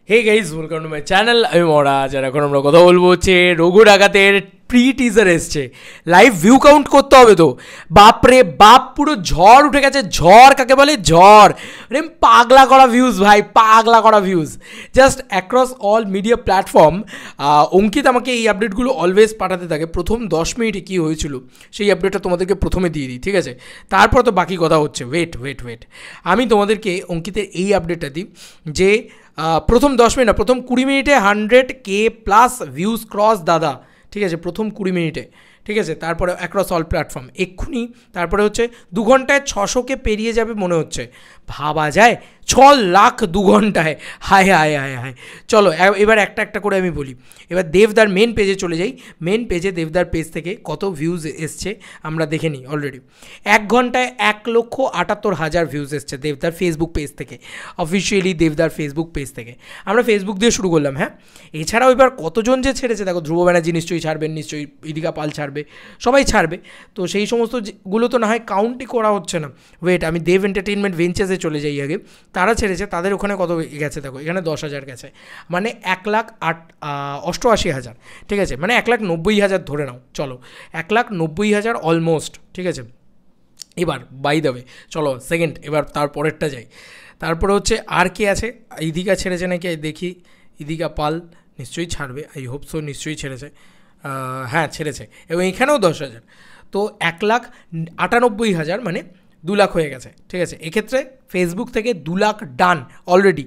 Hey guys, welcome to my channel. আমি মহারাজ, আর এখন আমরা কথা বলবো হচ্ছে রঘু ডাকাতের প্রি টিজার এসছে। লাইভ ভিউ কাউন্ট করতে হবে তো। বাপরে বাপ, পুরো ঝড় উঠে গেছে। ঝড় কাকে বলে? ঝড়। মানে পাগলা করা ভিউজ ভাই, পাগলা করা views just across all media platform. Ankit আমাকে এই আপডেটগুলো অলওয়েজ পাঠাতে থাকে। প্রথম 10 মিনিটে কী হয়েছিল সেই আপডেটটা তোমাদেরকে প্রথমে দিয়ে দিই, ঠিক আছে? তারপর তো বাকি কথা হচ্ছে। ওয়েট আমি তোমাদেরকে অঙ্কিতের এই আপডেটটা দিই যে প্রথম 10 মিনিট না, প্রথম 20 মিনিটে 100K প্লাস ভিউজ ক্রস দাদা, ঠিক আছে? প্রথম 20 মিনিটে, ঠিক আছে? তারপরে অ্যাক্রস অল প্ল্যাটফর্ম এক্ষুনি। তারপরে হচ্ছে 2 ঘন্টায় 600K পেরিয়ে যাবে মনে হচ্ছে। ভাবা যায় 6 লাখ 2 ঘন্টায়। হায় হায় হায় হায়। চলো এবার একটা একটা করে আমি বলি। এবার দেবদার মেন পেজে চলে যাই। মেন পেজে দেবদার পেজ থেকে কত ভিউজ এসছে আমরা দেখে নিই। অলরেডি 1 ঘন্টায় 1,78,000 ভিউজ এসছে দেবদার ফেসবুক পেজ থেকে, অফিসিয়ালি দেবদার ফেসবুক পেজ থেকে। আমরা ফেসবুক দিয়ে শুরু করলাম, হ্যাঁ। এছাড়াও এবার কতজন যে ছেড়েছে দেখো। ধ্রুব ব্যানার্জি নিশ্চয়ই ছাড়বেন, নিশ্চয়ই ইদিকা পাল ছাড়বে, সবাই ছাড়বে। তো সেই সমস্তগুলো তো না হয় কাউন্টই করা হচ্ছে না। ওয়েট, আমি দেব এন্টারটেনমেন্ট ভেঞ্চার্সে চলে যাই আগে। তারা ছেড়েছে, তাদের ওখানে কত গেছে দেখো। এখানে 10,000 গেছে, মানে 1,88,000, ঠিক আছে? মানে 1,90,000 ধরে নাও। চলো 1,90,000 অলমোস্ট, ঠিক আছে? এবার বাই দেবে। চলো সেকেন্ড, এবার তারপরেরটা যাই। তারপরে হচ্ছে আর কে আছে? ইদিকা ছেড়েছে নাকি দেখি। ইদিকা পাল নিশ্চয়ই ছাড়বে, আই হোপ সো, নিশ্চয়ই ছেড়েছে। হ্যাঁ ছেড়েছে, এবং এখানেও 10,000। তো 1,98,000, মানে 2 লাখ হয়ে গেছে, ঠিক আছে? এক্ষেত্রে ফেসবুক থেকে 2 লাখ ডান অলরেডি।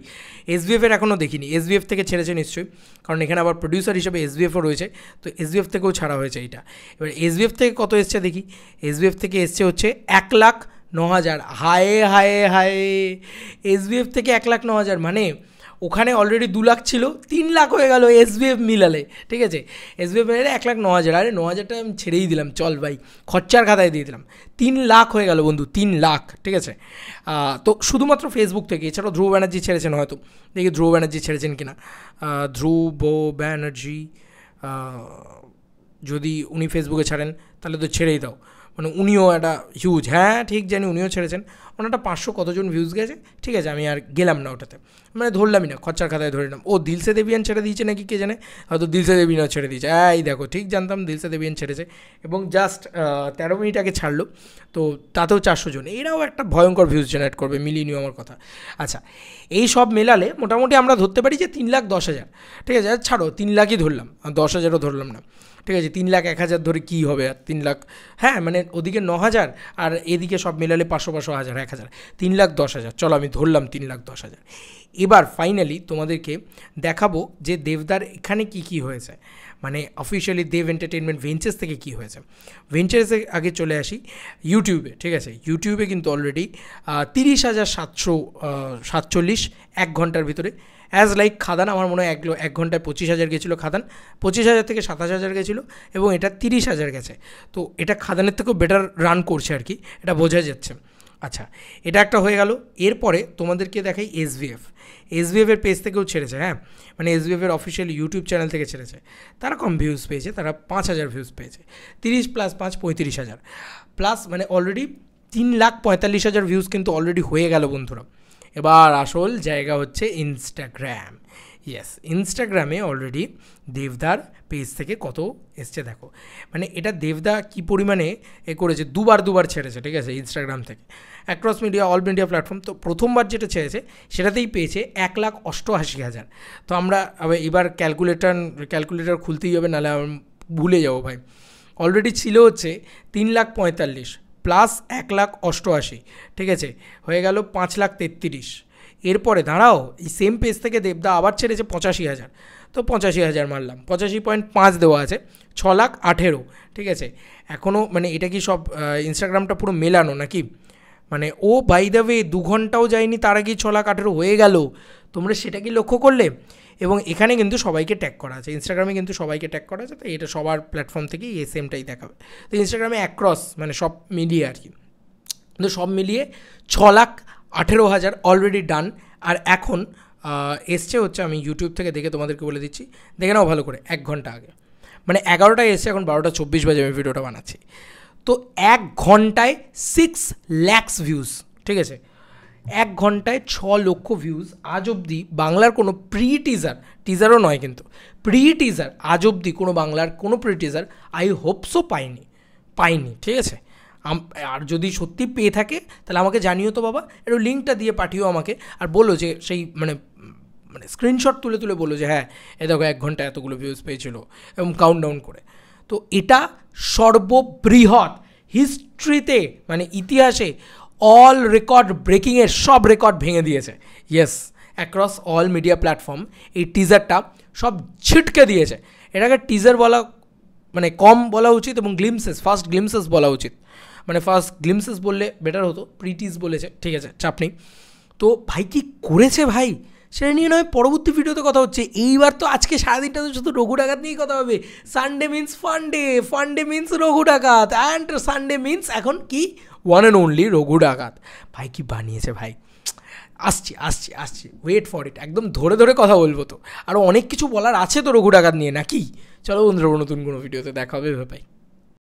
এসবিএফের এখনও দেখিনি, এসবিএফ থেকে ছেড়েছে নিশ্চয়ই, কারণ এখানে আবার প্রডিউসার হিসেবে এসবিএফও রয়েছে। তো এসবিএফ থেকেও ছাড়া হয়েছে এইটা। এবার এসবিএফ থেকে কত এসছে দেখি। এসবিএফ থেকে এসছে হচ্ছে 1,09,000। হায় হায় হায়, এসবিএফ থেকে 1,09,000, মানে ওখানে অলরেডি 2 লাখ ছিল, 3 লাখ হয়ে গেল এসবিএফ মিলালে, ঠিক আছে? এসবিএফ মিলালে 1,09,000। আরে 9,000টা আমি ছেড়েই দিলাম, চল ভাই, খরচার খাতায় দিয়ে দিলাম। 3 লাখ হয়ে গেল বন্ধু, 3 লাখ, ঠিক আছে? তো শুধুমাত্র ফেসবুক থেকে। এছাড়াও ধ্রুব ব্যানার্জি ছেড়েছেন হয়তো, দেখি ধ্রুব ব্যানার্জি ছেড়েছেন কিনা। ধ্রুব ব্যানার্জি, যদি উনি ফেসবুকে ছাড়েন তাহলে তো ছেড়েই দাও, মানে উনিও একটা হিউজ। হ্যাঁ ঠিক জানি, উনিও ছেড়েছেন। ওনারটা 500 কতজন ভিউজ গেছে, ঠিক আছে? আমি আর গেলাম না ওটাতে, মানে ধরলামই না, খরচার খাতায় ধরে নিলাম। ও দিলসে দেবিয়ান ছেড়ে দিয়েছে নাকি কে জানে, হয়তো দিলসে দেবিয়ানও ছেড়ে দিয়েছে। এই দেখো, ঠিক জানতাম দিলসে দেবিয়ান ছেড়েছে, এবং জাস্ট 13 মিনিট আগে ছাড়লো। তো তাতেও 400 জন। এরাও একটা ভয়ঙ্কর ভিউজ জেনারেট করবে, মিলিয়ে নিও আমার কথা। আচ্ছা, এই সব মেলালে মোটামুটি আমরা ধরতে পারি যে 3,10,000, ঠিক আছে? ছাড়ো, 3 লাখই ধরলাম, 10,000ও ধরলাম না, ঠিক আছে? 3,01,000 ধরে কী হবে আর 3 লাখ? হ্যাঁ, মানে ওদিকে 9,000 আর এদিকে সব মেলালে 500, 1,000, 3,10,000। চলো আমি ধরলাম 3,10,000। এবার ফাইনালি তোমাদেরকে দেখাবো যে দেবদার এখানে কি হয়েছে, মানে অফিসিয়ালি দেব এন্টারটেনমেন্ট ভেঞ্চার্স থেকে কি হয়েছে। ভেঞ্চার্সে আগে চলে আসি ইউটিউবে, ঠিক আছে? ইউটিউবে কিন্তু অলরেডি 30,747 1 ঘন্টার ভিতরে। অ্যাজ লাইক খাদান, আমার মনে হয় 1 ঘন্টায় 25,000 গেছিলো খাদান, 25,000 থেকে 27,000 গেছিলো, এবং এটা 30,000 গেছে। তো এটা খাদানের থেকেও বেটার রান করছে আর কি, এটা বোঝা যাচ্ছে। আচ্ছা, এটা একটা হয়ে গেল। এরপরে তোমাদেরকে দেখাই এসবিএফের পেজ থেকেও ছেড়েছে, হ্যাঁ, মানে এসবিএফের অফিসিয়াল ইউটিউব চ্যানেল থেকে ছেড়েছে। তারা কম ভিউজ পেয়েছে, তারা 5,000 ভিউজ পেয়েছে। 30 + 5 35,000 প্লাস, মানে অলরেডি 3,45,000 ভিউজ কিন্তু অলরেডি হয়ে গেল বন্ধুরা। এবার আসল জায়গা হচ্ছে ইনস্টাগ্রাম। ইয়েস, ইনস্টাগ্রামে অলরেডি দেবদার পেজ থেকে কত এসছে দেখো। মানে এটা দেবদা কী পরিমাণে করেছে, দুবার ছেড়েছে, ঠিক আছে? ইনস্টাগ্রাম থেকে across media, all media platform. তো প্রথমবার যেটা ছেড়েছে সেটাতেই পেয়েছে 1,88,000। তো আমরা এবার ক্যালকুলেটার খুলতেই হবে, নাহলে ভুলে যাবো ভাই। অলরেডি ছিল হচ্ছে 3,45,000 প্লাস 1,88,000, ঠিক আছে? হয়ে গেল 5,33,000। এরপরে দাঁড়াও, এই সেম পেজ থেকে দেবদা আবার ছেড়েছে 85,000। তো 85,000 মারলাম, 85.5 দেওয়া আছে, 6,18,000, ঠিক আছে? এখনও মানে এটা কি সব ইনস্টাগ্রামটা পুরো মেলানো নাকি? মানে ও বাই দ্য ওয়ে 2 ঘন্টাও যায়নি, তার আগেই 6,18,000 হয়ে গেল। তোমরা সেটা কি লক্ষ্য করলে? এবং এখানে কিন্তু সবাইকে ট্যাগ করা আছে, ইনস্টাগ্রামে কিন্তু সবাইকে ট্যাগ করা আছে। তো এটা সবার প্ল্যাটফর্ম থেকেই এই সেমটাই দেখাবে। তো ইনস্টাগ্রামে অ্যাক্রস, মানে সব মিলিয়ে আর কি, কিন্তু সব মিলিয়ে 6,18,000 অলরেডি ডান। আর এখন এসছে হচ্ছে, আমি ইউটিউব থেকে দেখে তোমাদেরকে বলে দিচ্ছি, দেখে নাও ভালো করে। 1 ঘন্টা আগে, মানে 11টায় এসছে, এখন 12:24 বাজে আমি ভিডিওটা বানাচ্ছি। তো 1 ঘন্টায় 6 লাখ ভিউজ, ঠিক আছে? 1 ঘন্টায় 6 লক্ষ ভিউজ। আজ অবধি বাংলার কোনো টিজারও নয় কিন্তু টিজার আজ অবধি কোনো বাংলার কোনো টিজার আই হোপসও পাইনি, ঠিক আছে। আর যদি সত্যি পেয়ে থাকে তাহলে আমাকে জানিও তো বাবা, একটু লিঙ্কটা দিয়ে পাঠিও আমাকে, আর বলো যে সেই মানে স্ক্রিনশট তুলে বলো যে হ্যাঁ এ দেখো 1 ঘন্টায় এতগুলো ভিউজ পেয়েছিল এবং কাউন্টডাউন করে। তো এটা সর্ববৃহৎ হিস্ট্রিতে, মানে ইতিহাসে অল রেকর্ড ব্রেকিংয়ের সব রেকর্ড ভেঙে দিয়েছে। Yes, across all media platform এই টিজারটা সব ছিটকে দিয়েছে। এটাকে টিজার বলা মানে কম বলা উচিত, এবং ফার্স্ট গ্লিমসেস বলা উচিত। মানে ফার্স্ট গ্লিমসেস বললে বেটার হতো, প্রিটিজ বলেছে, ঠিক আছে, চাপ নেই। তো ভাই কি করেছে ভাই, সেটা নিয়ে নয় পরবর্তী ভিডিওতে কথা হচ্ছে। এইবার তো আজকে সারাদিনটা তো শুধু রঘু ডাকাত নিয়েই কথা হবে। সানডে মিন্স ফান্ডে মিন্স রঘু ডাকাত, অ্যান্ড সানডে মিন্স এখন কি ওয়ান অ্যান্ড অনলি রঘু ডাকাত। ভাই কি বানিয়েছে ভাই, আসছি ওয়েট ফর ইট, একদম ধরে কথা বলবো। তো আরও অনেক কিছু বলার আছে তো রঘু ডাকাত নিয়ে, নাকি? চলো বন্ধুরা, নতুন কোনো ভিডিওতে দেখা হবে ভাই।